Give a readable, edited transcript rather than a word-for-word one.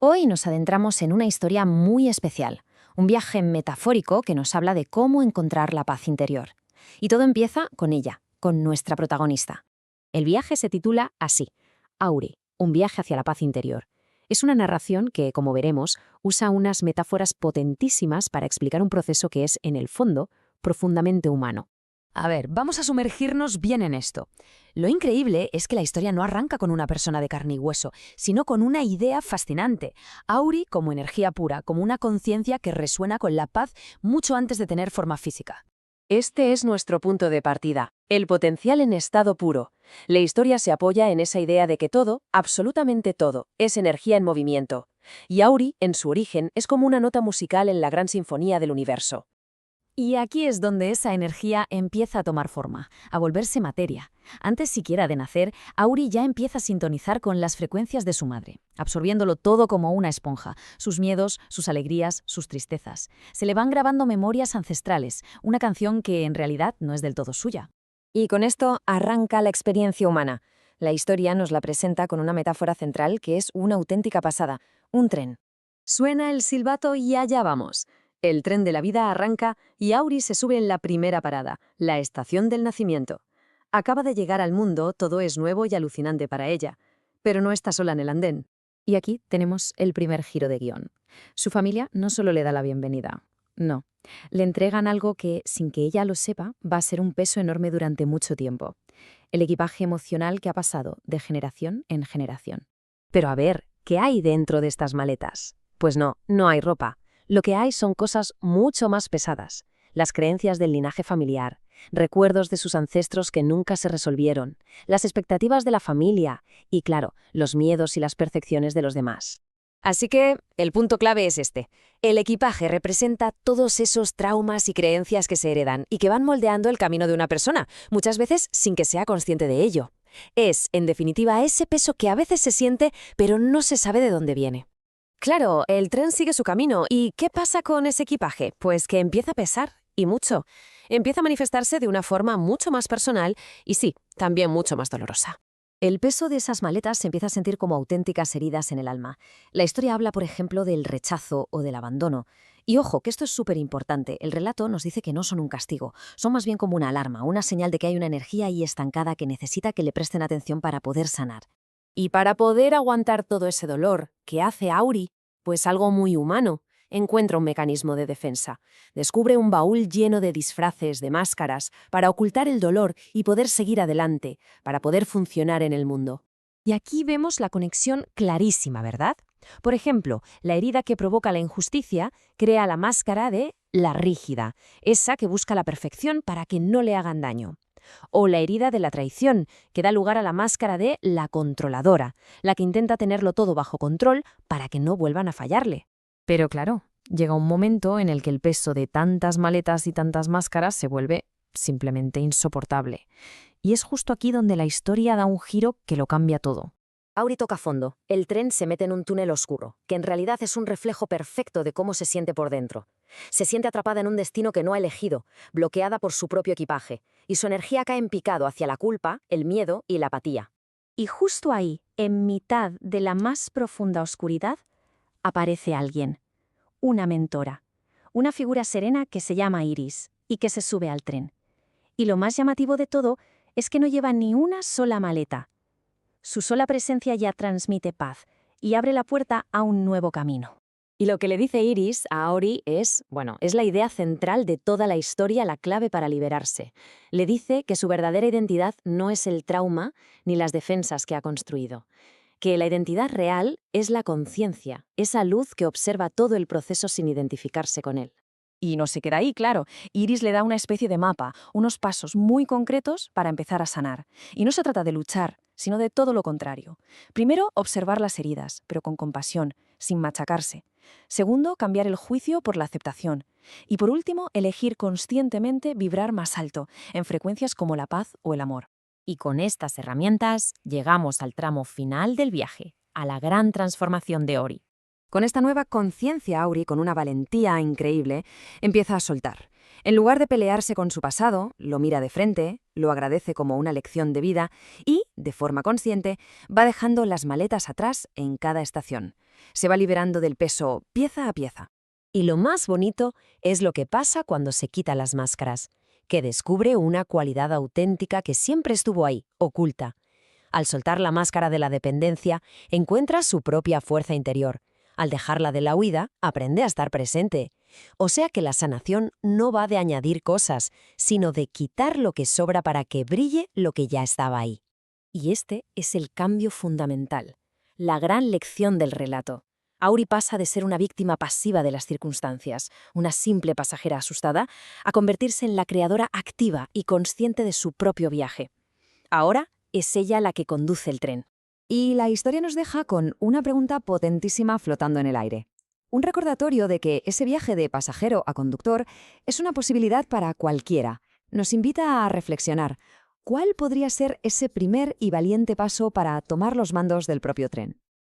Hoy nos adentramos en una historia muy especial, un viaje metafórico que nos habla de cómo encontrar la paz interior. Y todo empieza con ella, con nuestra protagonista. El viaje se titula así, Auri, un viaje hacia la paz interior. Es una narración que, como veremos, usa unas metáforas potentísimas para explicar un proceso que es, en el fondo, profundamente humano. A ver, vamos a sumergirnos bien en esto. Lo increíble es que la historia no arranca con una persona de carne y hueso, sino con una idea fascinante. Auri como energía pura, como una conciencia que resuena con la paz mucho antes de tener forma física. Este es nuestro punto de partida, el potencial en estado puro. La historia se apoya en esa idea de que todo, absolutamente todo, es energía en movimiento. Y Auri, en su origen, es como una nota musical en la gran sinfonía del universo. Y aquí es donde esa energía empieza a tomar forma, a volverse materia. Antes siquiera de nacer, Auri ya empieza a sintonizar con las frecuencias de su madre, absorbiéndolo todo como una esponja, sus miedos, sus alegrías, sus tristezas. Se le van grabando memorias ancestrales, una canción que en realidad no es del todo suya. Y con esto arranca la experiencia humana. La historia nos la presenta con una metáfora central que es una auténtica pasada, un tren. Suena el silbato y allá vamos. El tren de la vida arranca y Auri se sube en la primera parada, la estación del nacimiento. Acaba de llegar al mundo, todo es nuevo y alucinante para ella, pero no está sola en el andén. Y aquí tenemos el primer giro de guión. Su familia no solo le da la bienvenida, no. Le entregan algo que, sin que ella lo sepa, va a ser un peso enorme durante mucho tiempo. El equipaje emocional que ha pasado de generación en generación. Pero a ver, ¿qué hay dentro de estas maletas? Pues no hay ropa. Lo que hay son cosas mucho más pesadas. Las creencias del linaje familiar, recuerdos de sus ancestros que nunca se resolvieron, las expectativas de la familia y, claro, los miedos y las percepciones de los demás. Así que el punto clave es este. El equipaje representa todos esos traumas y creencias que se heredan y que van moldeando el camino de una persona, muchas veces sin que sea consciente de ello. Es, en definitiva, ese peso que a veces se siente, pero no se sabe de dónde viene. Claro, el tren sigue su camino. ¿Y qué pasa con ese equipaje? Pues que empieza a pesar, y mucho. Empieza a manifestarse de una forma mucho más personal y sí, también mucho más dolorosa. El peso de esas maletas se empieza a sentir como auténticas heridas en el alma. La historia habla, por ejemplo, del rechazo o del abandono. Y ojo, que esto es súper importante. El relato nos dice que no son un castigo, son más bien como una alarma, una señal de que hay una energía ahí estancada que necesita que le presten atención para poder sanar. Y para poder aguantar todo ese dolor, ¿qué hace Auri? Pues algo muy humano. Encuentra un mecanismo de defensa. Descubre un baúl lleno de disfraces, de máscaras, para ocultar el dolor y poder seguir adelante, para poder funcionar en el mundo. Y aquí vemos la conexión clarísima, ¿verdad? Por ejemplo, la herida que provoca la injusticia crea la máscara de la rígida, esa que busca la perfección para que no le hagan daño. O la herida de la traición, que da lugar a la máscara de la controladora, la que intenta tenerlo todo bajo control para que no vuelvan a fallarle. Pero claro, llega un momento en el que el peso de tantas maletas y tantas máscaras se vuelve simplemente insoportable. Y es justo aquí donde la historia da un giro que lo cambia todo. Auri toca fondo. El tren se mete en un túnel oscuro, que en realidad es un reflejo perfecto de cómo se siente por dentro. Se siente atrapada en un destino que no ha elegido, bloqueada por su propio equipaje, y su energía cae en picado hacia la culpa, el miedo y la apatía. Y justo ahí, en mitad de la más profunda oscuridad, aparece alguien, una mentora, una figura serena que se llama Iris y que se sube al tren. Y lo más llamativo de todo es que no lleva ni una sola maleta. Su sola presencia ya transmite paz y abre la puerta a un nuevo camino. Y lo que le dice Iris a Auri es la idea central de toda la historia, la clave para liberarse. Le dice que su verdadera identidad no es el trauma ni las defensas que ha construido. Que la identidad real es la conciencia, esa luz que observa todo el proceso sin identificarse con él. Y no se queda ahí, claro. Iris le da una especie de mapa, unos pasos muy concretos para empezar a sanar. Y no se trata de luchar, sino de todo lo contrario. Primero, observar las heridas, pero con compasión, sin machacarse. Segundo, cambiar el juicio por la aceptación. Y por último, elegir conscientemente vibrar más alto, en frecuencias como la paz o el amor. Y con estas herramientas llegamos al tramo final del viaje, a la gran transformación de Auri. Con esta nueva conciencia, Auri, con una valentía increíble, empieza a soltar. En lugar de pelearse con su pasado, lo mira de frente, lo agradece como una lección de vida y, de forma consciente, va dejando las maletas atrás en cada estación. Se va liberando del peso pieza a pieza. Y lo más bonito es lo que pasa cuando se quita las máscaras, que descubre una cualidad auténtica que siempre estuvo ahí, oculta. Al soltar la máscara de la dependencia, encuentra su propia fuerza interior. Al dejarla de la huida, aprende a estar presente. O sea que la sanación no va de añadir cosas, sino de quitar lo que sobra para que brille lo que ya estaba ahí. Y este es el cambio fundamental, la gran lección del relato. Auri pasa de ser una víctima pasiva de las circunstancias, una simple pasajera asustada, a convertirse en la creadora activa y consciente de su propio viaje. Ahora es ella la que conduce el tren. Y la historia nos deja con una pregunta potentísima flotando en el aire. Un recordatorio de que ese viaje de pasajero a conductor es una posibilidad para cualquiera. Nos invita a reflexionar. ¿Cuál podría ser ese primer y valiente paso para tomar los mandos del propio tren?